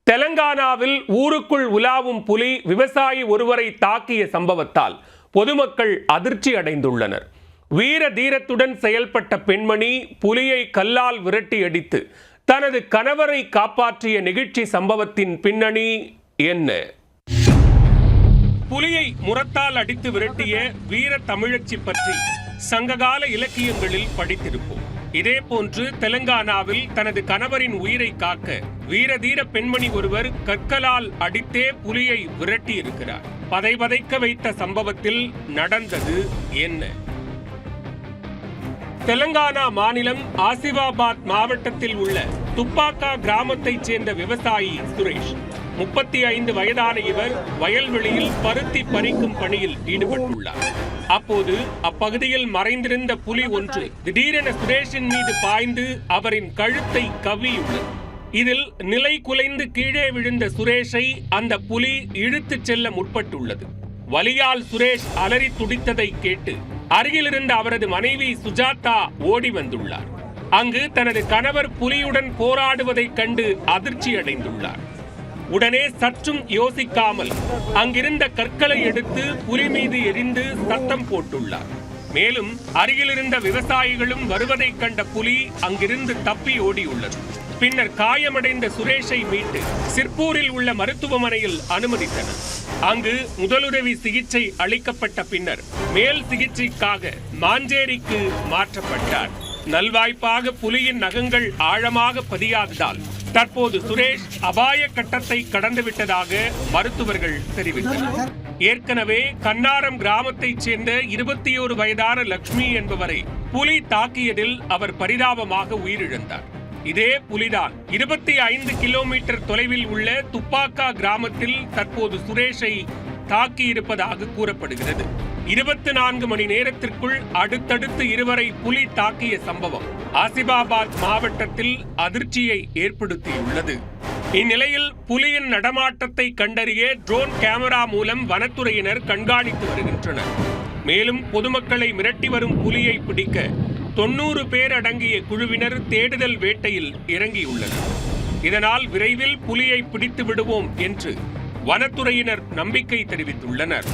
தெலங்கானாவில் ஊருக்குள் உலாவும் புலி விவசாயி ஒருவரை தாக்கிய சம்பவத்தால் பொதுமக்கள் அதிர்ச்சி அடைந்துள்ளனர். வீர தீரத்துடன் செயல்பட்ட பெண்மணி புலியை கல்லால் விரட்டி அடித்து தனது கணவரை காப்பாற்றிய நிகழ்ச்சி சம்பவத்தின் பின்னணி என்ன? புலியை முரத்தால் அடித்து விரட்டிய வீர தமிழச்சி பற்றி சங்ககால இலக்கியங்களில் படித்திருப்போம். இதேபோன்று தெலங்கானாவில் தனது கணவரின் உயிரை காக்க வீரதீர பெண்மணி ஒருவர் கற்களால் அடித்தே புலியை விரட்டி இருக்கிறார். பதைபதைக்க வைத்த சம்பவத்தில் நடந்தது என்ன? தெலங்கானா மாநிலம் ஆசிஃபாபாத் மாவட்டத்தில் உள்ள துப்பாக்கா கிராமத்தைச் சேர்ந்த விவசாயி சுரேஷ். 35 வயதான இவர் வயல்வெளியில் பருத்தி பறிக்கும் பணியில் ஈடுபட்டுள்ளார். அப்போது அப்பகுதியில் மறைந்திருந்த புலி ஒன்று திடீரென சுரேஷின் மீது பாய்ந்து அவரின் கழுத்தை கவ்வியுள்ளது. இதில் நிலை குலைந்து கீழே விழுந்த சுரேஷை அந்த புலி இழுத்துச் செல்ல முற்பட்டுள்ளது. வலியால் சுரேஷ் அலறி துடித்ததை கேட்டு அருகிலிருந்த அவரது மனைவி சுஜாதா ஓடி வந்துள்ளார். அங்கு தனது கணவர் புலியுடன் போராடுவதைக் கண்டு அதிர்ச்சி அடைந்துள்ளார். உடனே சற்றும் யோசிக்காமல் அங்கிருந்த கற்களை எடுத்து புலி மீது எரிந்து சத்தம் போட்டுள்ளார். மேலும் அருகிலிருந்த விவசாயிகளும் வருவதைக் கண்ட புலி அங்கிருந்து தப்பி ஓடியுள்ளது. பின்னர் காயமடைந்த சுரேஷை மீட்டு சிர்பூரில் உள்ள மருத்துவமனையில் அனுமதித்தனர். அங்கு முதலுதவி சிகிச்சை அளிக்கப்பட்ட பின்னர் மேல் சிகிச்சைக்காக மாஞ்சேரிக்கு மாற்றப்பட்டார். நல்வாய்ப்பாக புலியின் நகங்கள் ஆழமாக பதியாததால் தற்போது சுரேஷ் அபாய கட்டத்தை கடந்துவிட்டதாக மருத்துவர்கள் தெரிவித்தனர். ஏற்கனவே கன்னாரம் கிராமத்தைச் சேர்ந்த 21 வயதான லட்சுமி என்பவரை புலி தாக்கியதில் அவர் பரிதாபமாக உயிரிழந்தார். இதே புலிதான் 25 கிலோமீட்டர் தொலைவில் உள்ள துப்பாக்கா கிராமத்தில் தற்போது சுரேஷை தாக்கியிருப்பதாக கூறப்படுகிறது. 24 மணி நேரத்திற்குள் அடுத்தடுத்து இருவரை புலி தாக்கிய சம்பவம் ஆசிஃபாபாத் மாவட்டத்தில் அதிர்ச்சியை ஏற்படுத்தியுள்ளது. இந்நிலையில் புலியின் நடமாட்டத்தை கண்டறிய ட்ரோன் கேமரா மூலம் வனத்துறையினர் கண்காணித்து வருகின்றனர். மேலும் பொதுமக்களை மிரட்டி வரும் புலியை பிடிக்க 90 பேர் அடங்கிய குழுவினர் தேடுதல் வேட்டையில் இறங்கியுள்ளனர். இதனால் விரைவில் புலியை பிடித்து விடுவோம் என்று வனத்துறையினர் நம்பிக்கை தெரிவித்துள்ளனர்.